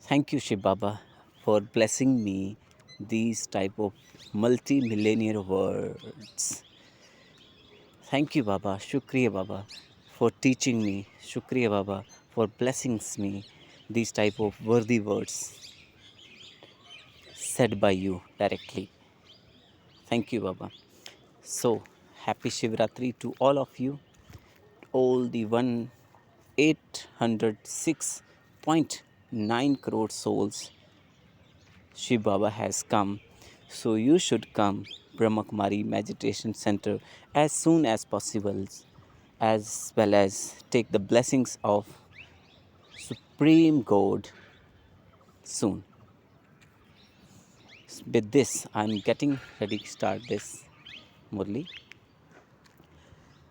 Thank you, Shiv Baba, for blessing me these type of multi-millennial words. Thank you, Baba. Shukriya, Baba, for teaching me. Shukriya, Baba, for blessings me these type of worthy words said by you directly. Thank you, Baba. So, happy Shivratri to all of you, all the 806.9 crore souls Shiv Baba has come, so you should come Brahmakumari Meditation Center as soon as possible, as well as take the blessings of Supreme God soon. With this, I'm getting ready to start this Murli.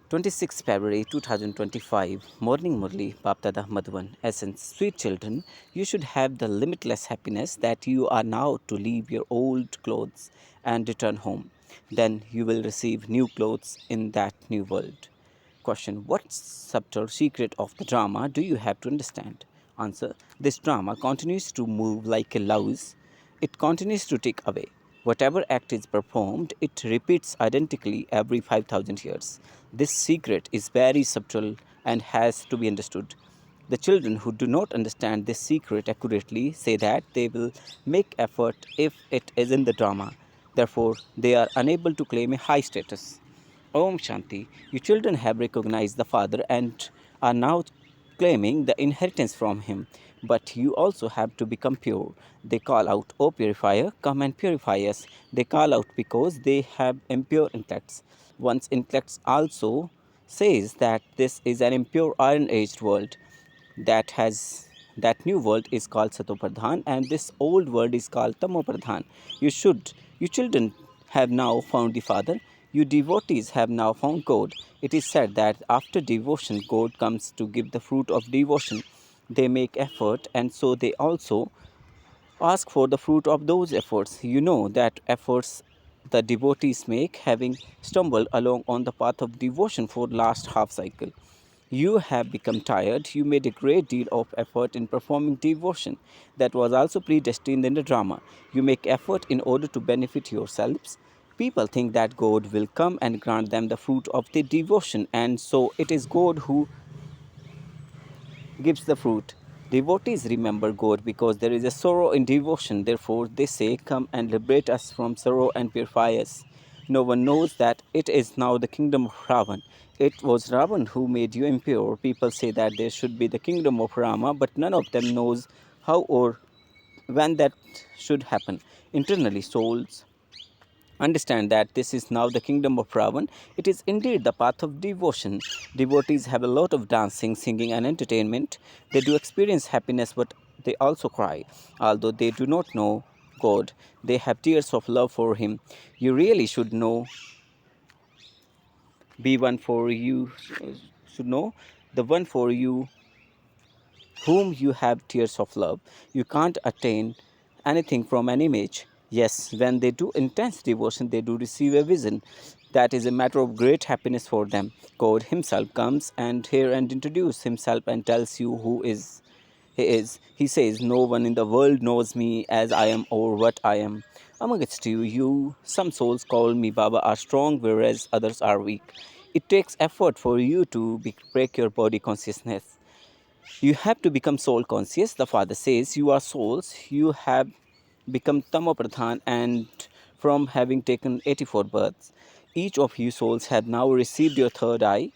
26 February 2025, Morning Murli, Bapdada Madhuban. Essence, sweet children, you should have the limitless happiness that you are now to leave your old clothes and return home. Then you will receive new clothes in that new world. Question, what subtle secret of the drama do you have to understand? Answer, this drama continues to move like a louse. It continues to tick away. Whatever act is performed, it repeats identically every 5,000 years. This secret is very subtle and has to be understood. The children who do not understand this secret accurately say that they will make effort if it is in the drama. Therefore, they are unable to claim a high status. Om Shanti. You children have recognized the Father and are now claiming the inheritance from Him. But you also have to become pure. They call out, O purifier, come and purify us. They call out because they have impure intellects. One's intellects also says that this is an impure iron-aged world that new world is called Satopradhan and this old world is called Tamopradhan. You children have now found the Father. You devotees have now found God. It is said that after devotion, God comes to give the fruit of devotion. They make effort and so they also ask for the fruit of those efforts. You know that efforts the devotees make having stumbled along on the path of devotion for last half cycle. You have become tired. You made a great deal of effort in performing devotion that was also predestined in the drama. You make effort in order to benefit yourselves. People think that God will come and grant them the fruit of their devotion, and so it is God who gives the fruit. Devotees remember God because there is a sorrow in devotion. Therefore, they say, come and liberate us from sorrow and purify us. No one knows that it is now the kingdom of Ravan. It was Ravan who made you impure. People say that there should be the kingdom of Rama, but none of them knows how or when that should happen. Internally, souls understand that this is now the kingdom of Ravan. It is indeed the path of devotion. Devotees have a lot of dancing, singing, and entertainment. They do experience happiness, but they also cry. Although they do not know God, they have tears of love for Him. You really should know, be one for you, should know the one for you whom you have tears of love. You can't attain anything from an image. Yes, when they do intense devotion, they do receive a vision. That is a matter of great happiness for them. God Himself comes and here and introduces Himself and tells you who is He is. He says, no one in the world knows me as I am or what I am. Amongst you, some souls call me Baba are strong, whereas others are weak. It takes effort for you to break your body consciousness. You have to become soul conscious. The Father says, you are souls. You have become Tamopradhan and from having taken 84 births. Each of you souls have now received your third eye.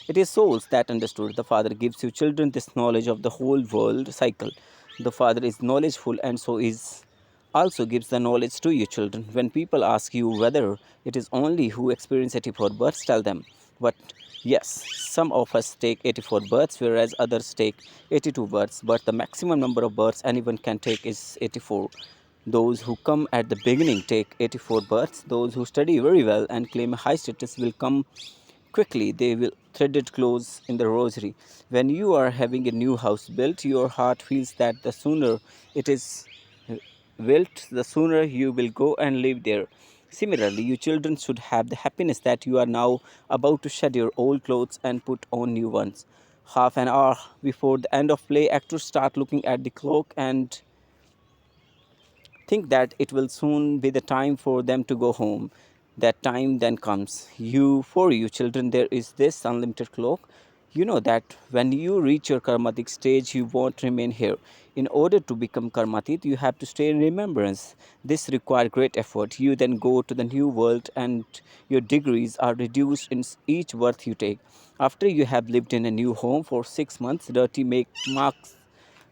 It is souls that understood. The Father gives you children this knowledge of the whole world cycle. The Father is knowledgeful and so is also gives the knowledge to you children. When people ask you whether it is only who experience 84 births, tell them. But yes, some of us take 84 births, whereas others take 82 births. But the maximum number of births anyone can take is 84. Those who come at the beginning take 84 births. Those who study very well and claim a high status will come quickly. They will thread it close in the rosary. When you are having a new house built, your heart feels that the sooner it is built, the sooner you will go and live there. Similarly, you children should have the happiness that you are now about to shed your old clothes and put on new ones. Half an hour before the end of play, actors start looking at the clock and think that it will soon be the time for them to go home. That time then comes. For you children, there is this unlimited clock. You know that when you reach your karmatic stage, you won't remain here. In order to become karmatit, you have to stay in remembrance. This requires great effort. You then go to the new world, and your degrees are reduced in each birth you take. After you have lived in a new home for 6 months, dirty make marks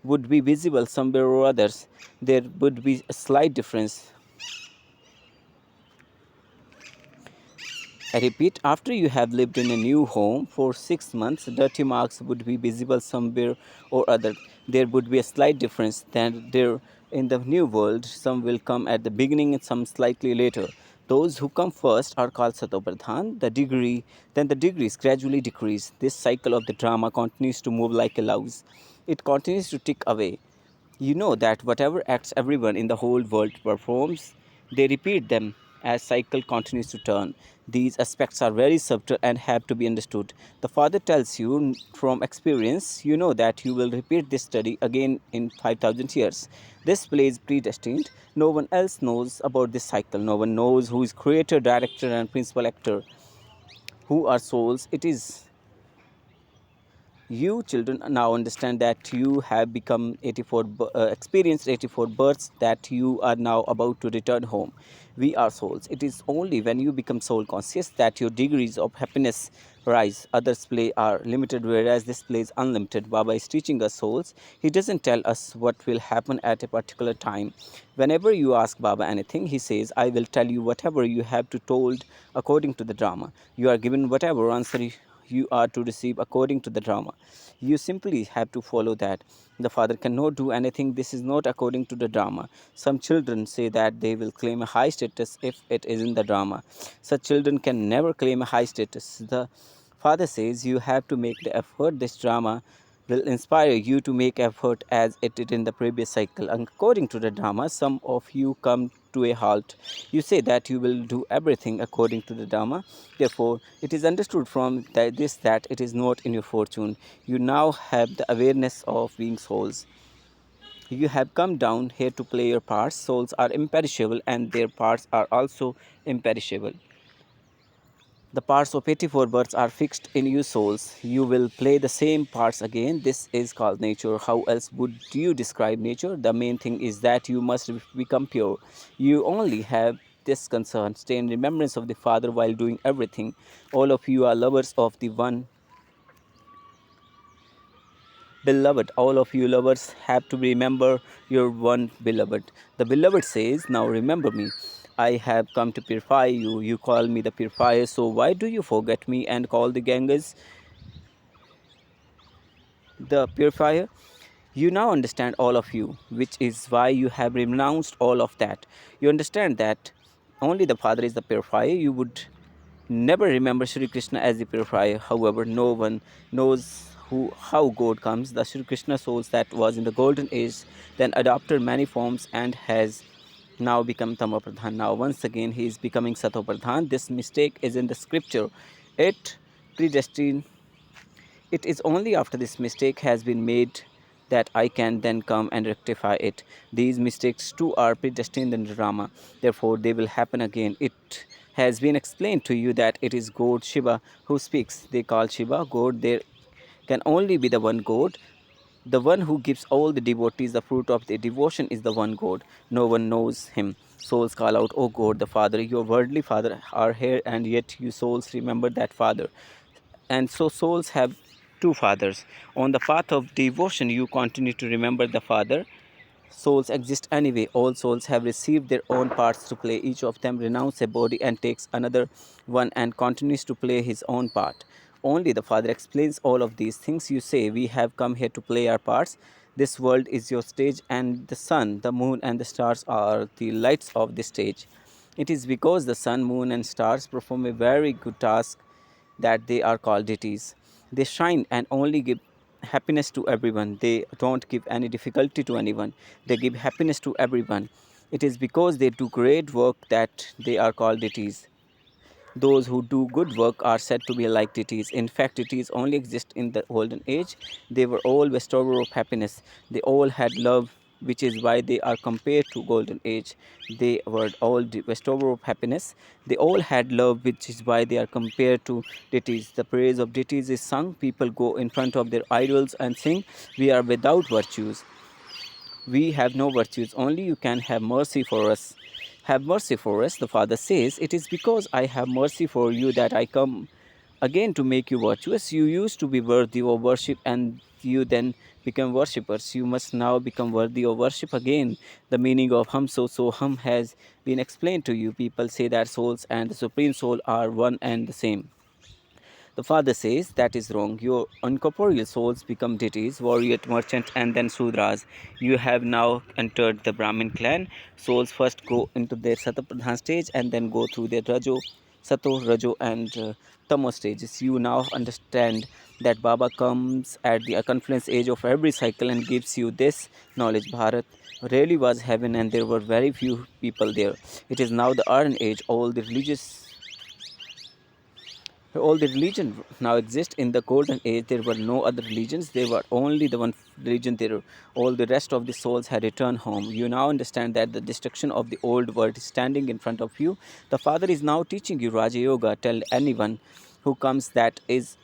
would be visible somewhere or others. There would be a slight difference. I repeat, after you have lived in a new home for 6 months, dirty marks would be visible somewhere or other. There would be a slight difference than there in the new world. Some will come at the beginning and some slightly later. Those who come first are called Satopradhan. Then the degrees gradually decrease. This cycle of the drama continues to move like a louse. It continues to tick away. You know that whatever acts everyone in the whole world performs, they repeat them as cycle continues to turn. These aspects are very subtle and have to be understood. The Father tells you from experience, you know that you will repeat this study again in 5,000 years. This play is predestined. No one else knows about this cycle. No one knows who is creator, director, and principal actor, who are souls. It is you children now understand that you have become experienced 84 births, that you are now about to return home. We are souls. It is only when you become soul conscious that your degrees of happiness rise. Others play are limited, whereas this play is unlimited. Baba is teaching us souls. He doesn't tell us what will happen at a particular time. Whenever you ask Baba anything, he says, I will tell you whatever you have to told according to the drama. You are given whatever answer you are to receive according to the drama. You simply have to follow that. The Father cannot do anything. This is not according to the drama. Some children say that they will claim a high status if it is in the drama. Such children can never claim a high status. The Father says you have to make the effort. This drama will inspire you to make effort as it did in the previous cycle. According to the drama, some of you come to a halt. You say that you will do everything according to the drama. Therefore, it is understood from this that it is not in your fortune. You now have the awareness of being souls. You have come down here to play your parts. Souls are imperishable and their parts are also imperishable. The parts of 84 births are fixed in you souls. You will play the same parts again. This is called nature. How else would you describe nature? The main thing is that you must become pure. You only have this concern. Stay in remembrance of the Father while doing everything. All of you are lovers of the one beloved. All of you lovers have to remember your one beloved. The beloved says, now remember me. I have come to purify you. You call me the purifier, so why do you forget me and call the Ganges the purifier? You now understand, all of you, which is why you have renounced all of that. You understand that only the Father is the purifier. You would never remember Sri Krishna as the purifier. However, no one knows how God comes. The Sri Krishna souls that was in the golden age then adopted many forms and has now become Tamapradhan. Now once again he is becoming Satopradhan. This mistake is in the scripture. It predestined it is only after this mistake has been made that I can then come and rectify it. These mistakes too are predestined in the drama, therefore they will happen again. It has been explained to you that it is God Shiva who speaks. They call Shiva God. There can only be the one God. The one who gives all the devotees the fruit of their devotion is the one God. No one knows him. Souls call out, O God, the Father, your worldly Father are here, and yet you souls remember that Father. And so souls have two fathers. On the path of devotion, you continue to remember the Father. Souls exist anyway. All souls have received their own parts to play. Each of them renounces a body and takes another one and continues to play his own part. Only the Father explains all of these things. You say, we have come here to play our parts. This world is your stage, and the sun, the moon, and the stars are the lights of the stage. It is because the sun, moon, and stars perform a very good task that they are called deities. They shine and only give happiness to everyone. They don't give any difficulty to anyone. They give happiness to everyone. It is because they do great work that they are called deities. Those who do good work are said to be like deities. In fact, deities only exist in the golden age. They were all bestower of happiness. They all had love, which is why they are compared to golden age. They were all the bestower of happiness. They all had love, which is why they are compared to deities. The praise of deities is sung. People go in front of their idols and sing, "We are without virtues. We have no virtues, only you can have mercy for us. Have mercy for us," the Father says. "It is because I have mercy for you that I come again to make you virtuous. You used to be worthy of worship and you then become worshippers. You must now become worthy of worship again." The meaning of hum so hum has been explained to you. People say that souls and the Supreme Soul are one and the same. The Father says that is wrong. Your incorporeal souls become deities, warrior, merchant, and then Sudras. You have now entered the Brahmin clan. Souls first go into their Satapradhan stage and then go through their Rajo, Sato, Rajo, and Tamo stages. You now understand that Baba comes at the confluence age of every cycle and gives you this knowledge. Bharat really was heaven and there were very few people there. It is now the Iron Age. All the religion now exist. In the golden age there were no other religions, there were only the one religion there. All the rest of the souls had returned home. You now understand that the destruction of the old world is standing in front of you. The Father is now teaching you Raja Yoga. Tell anyone who comes that is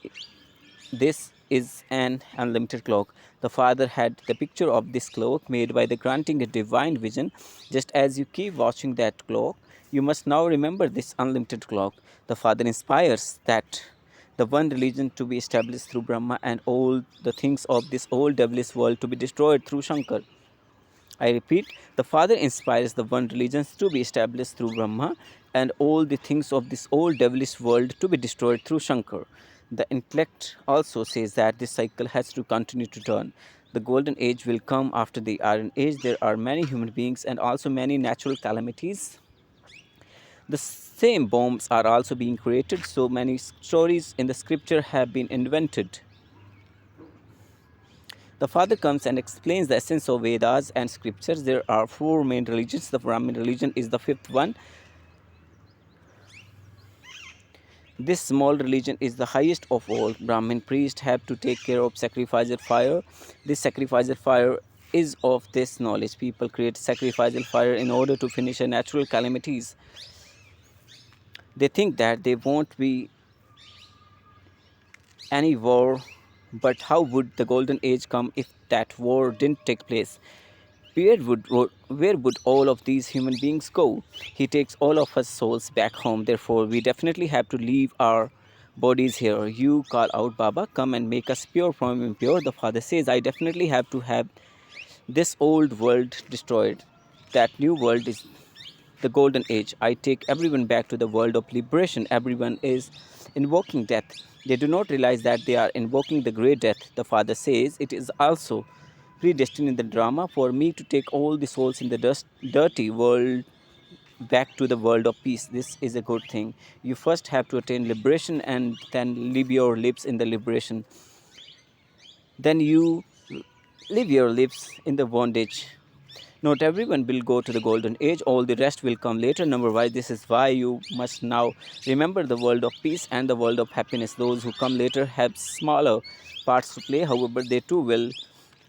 this is an unlimited clock. The Father had the picture of this clock made by the granting a divine vision. Just as you keep watching that clock, you must now remember this unlimited clock. The Father inspires that the one religion to be established through Brahma and all the things of this old devilish world to be destroyed through Shankar. I repeat, the Father inspires the one religion to be established through Brahma and all the things of this old devilish world to be destroyed through Shankar. The intellect also says that this cycle has to continue to turn. The golden age will come after the iron age. There are many human beings and also many natural calamities. The same bombs are also being created. So many stories in the scripture have been invented. The Father comes and explains the essence of Vedas and scriptures. There are four main religions. The Brahmin religion is the fifth one. This small religion is the highest of all. Brahmin priests have to take care of sacrificial fire. This sacrificial fire is of this knowledge. People create sacrificial fire in order to finish a natural calamities. They think that there won't be any war, but how would the golden age come if that war didn't take place? Where would all of these human beings go? He takes all of us souls back home. Therefore, we definitely have to leave our bodies here. You call out, "Baba, come and make us pure from impure." The Father says, I definitely have to have this old world destroyed. That new world is the golden age. I take everyone back to the world of liberation. Everyone is invoking death. They do not realize that they are invoking the great death. The Father says, it is also predestined in the drama for me to take all the souls in the dirty world back to the world of peace. This is a good thing. You first have to attain liberation and then live your lives in the liberation. Then you live your lives in the bondage. Not everyone will go to the golden age, all the rest will come later. Number wise, this is why you must now remember the world of peace and the world of happiness. Those who come later have smaller parts to play, however, they too will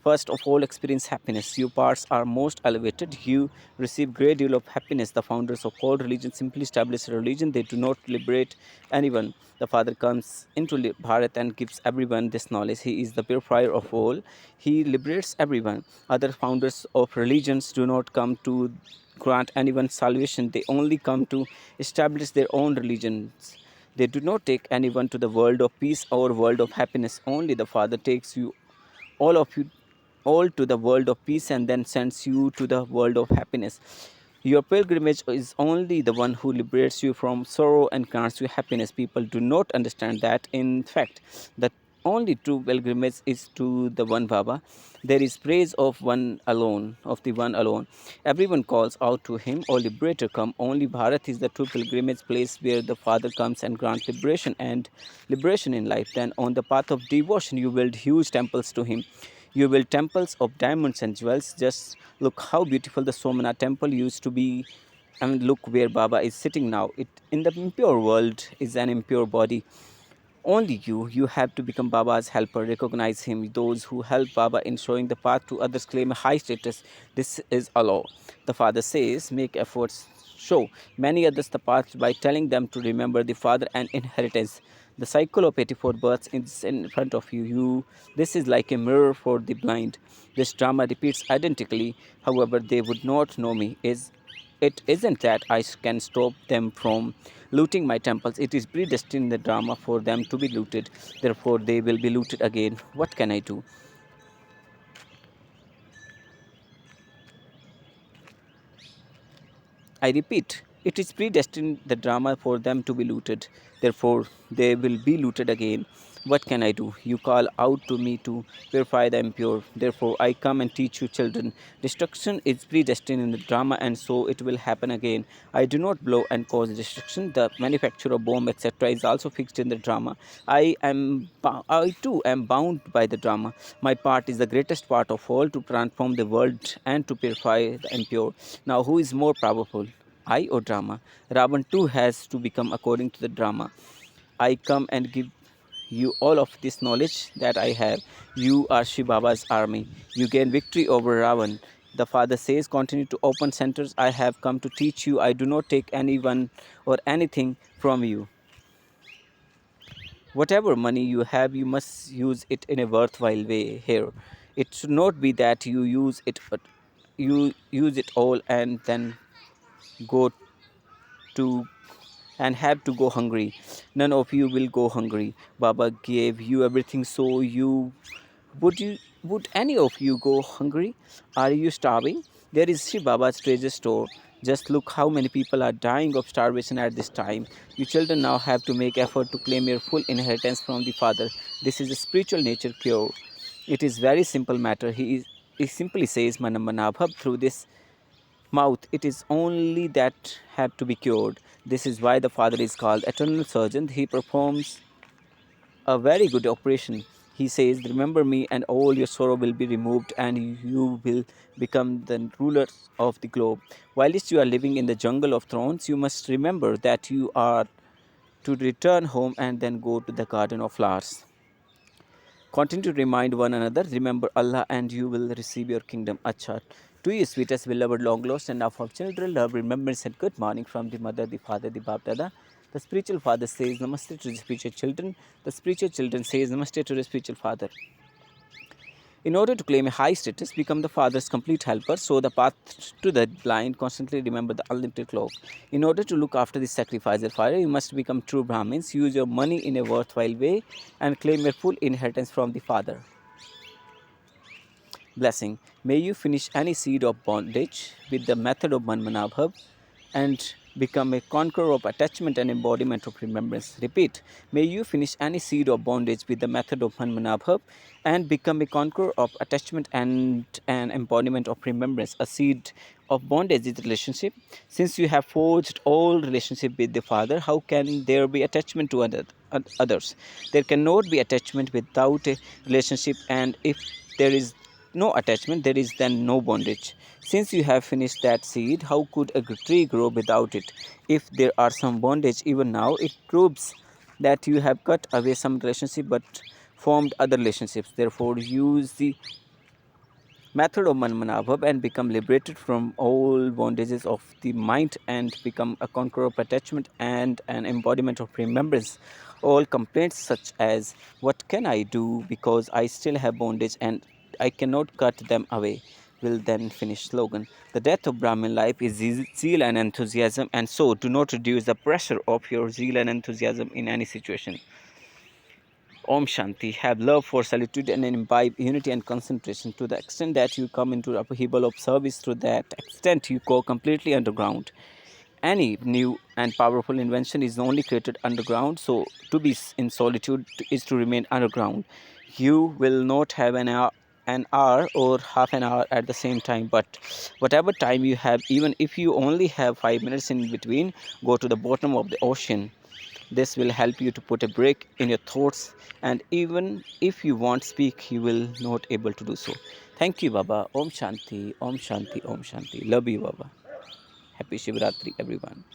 first of all experience happiness. You parts are most elevated. You receive great deal of happiness. The founders of all religions simply establish a religion. They do not liberate anyone. The Father comes into Bharat and gives everyone this knowledge. He is the purifier of all. He liberates everyone. Other founders of religions do not come to grant anyone salvation. They only come to establish their own religions. They do not take anyone to the world of peace or world of happiness. Only the Father takes you, all of you, all to the world of peace and then sends you to the world of happiness. Your pilgrimage is only the one who liberates you from sorrow and grants you happiness. People do not understand that. In fact, the only true pilgrimage is to the one Baba. There is praise of one alone, of the one alone. Everyone calls out to him, "O liberator, come." Only Bharat is the true pilgrimage place where the Father comes and grants liberation in life. Then on the path of devotion, you build huge temples to him. You build temples of diamonds and jewels. Just look how beautiful the Somanath temple used to be And look where Baba is sitting now. It in the impure world is an impure body. Only you have to become Baba's helper, recognize him. Those who help Baba in showing the path to others claim a high status. This is a law. The father says, make efforts, show many others the path by telling them to remember the father and inheritance. The cycle of 84 births is in front of you. This is like a mirror for the blind. This drama repeats identically. However, they would not know me. It isn't that I can stop them from looting my temples. It is predestined in the drama for them to be looted. Therefore, they will be looted again. What can I do? I repeat, it is predestined the drama for them to be looted. Therefore, they will be looted again. What can I do? You call out to me to purify the impure. Therefore, I come and teach you, children. Destruction is predestined in the drama, and so it will happen again. I do not blow and cause destruction. The manufacture of bomb, etc., is also fixed in the drama. I too am bound by the drama. My part is the greatest part of all, to transform the world and to purify the impure. Now, who is more powerful, I or drama? Ravan too has to become according to the drama. I come and give you all of this knowledge that I have. You are Shiv Baba's army. You gain victory over Ravan. The father says, continue to open centers. I have come to teach you. I do not take anyone or anything from you. Whatever money you have, you must use it in a worthwhile way here. It should not be that you use it, but you use it all and then go to and have to go hungry. None of you will go hungry. Baba gave you everything, so would any of you go hungry? Are you starving? There is Shiv Baba's treasure store. Just look how many people are dying of starvation at this time. You children now have to make effort to claim your full inheritance from the Father. This is a spiritual nature cure. It is very simple matter. He simply says Manamanabhab through this mouth. It is only that have to be cured. This is why the Father is called eternal surgeon. He performs a very good operation. He says, remember me and all your sorrow will be removed and you will become the rulers of the globe. Whilst you are living in the jungle of thrones, you must remember that you are to return home and then go to the garden of flowers. Continue to remind one another, remember Allah and you will receive your kingdom. Acha. To you, sweetest, beloved, long lost, and now for children, love, remembrance, and good morning from the mother, the father, the Bap Dada. The spiritual father says Namaste to the spiritual children. The spiritual children says Namaste to the spiritual father. In order to claim a high status, become the father's complete helper, show the path to the blind, constantly remember the unlimited clock. In order to look after the sacrificer fire, you must become true Brahmins, use your money in a worthwhile way, and claim your full inheritance from the father. Blessing. May you finish any seed of bondage with the method of Manmanabhav and become a conqueror of attachment and embodiment of remembrance. Repeat. May you finish any seed of bondage with the method of Manmanabhav and become a conqueror of attachment and an embodiment of remembrance. A seed of bondage is relationship. Since you have forged all relationship with the Father, how can there be attachment to others? There cannot be attachment without a relationship, and if there is no attachment, there is then no bondage. Since you have finished that seed, how could a tree grow without it? If there are some bondage even now, it proves that you have cut away some relationship but formed other relationships. Therefore, use the method of Manmanabhav and become liberated from all bondages of the mind and become a conqueror of attachment and an embodiment of remembrance. All complaints such as, what can I do because I still have bondage and I cannot cut them away, will then finish. Slogan. The death of Brahmin life is zeal and enthusiasm, and so do not reduce the pressure of your zeal and enthusiasm in any situation. Om Shanti. Have love for solitude and imbibe unity and concentration. To the extent that you come into upheaval of service, to that extent you go completely underground. Any new and powerful invention is only created underground, so to be in solitude is to remain underground. You will not have an hour or half an hour at the same time, but whatever time you have, even if you only have 5 minutes in between, go to the bottom of the ocean. This will help you to put a break in your thoughts, and even if you won't speak, you will not able to do so. Thank you, Baba. Om Shanti, Om Shanti, Om Shanti. Love you, Baba. Happy Shivratri, everyone.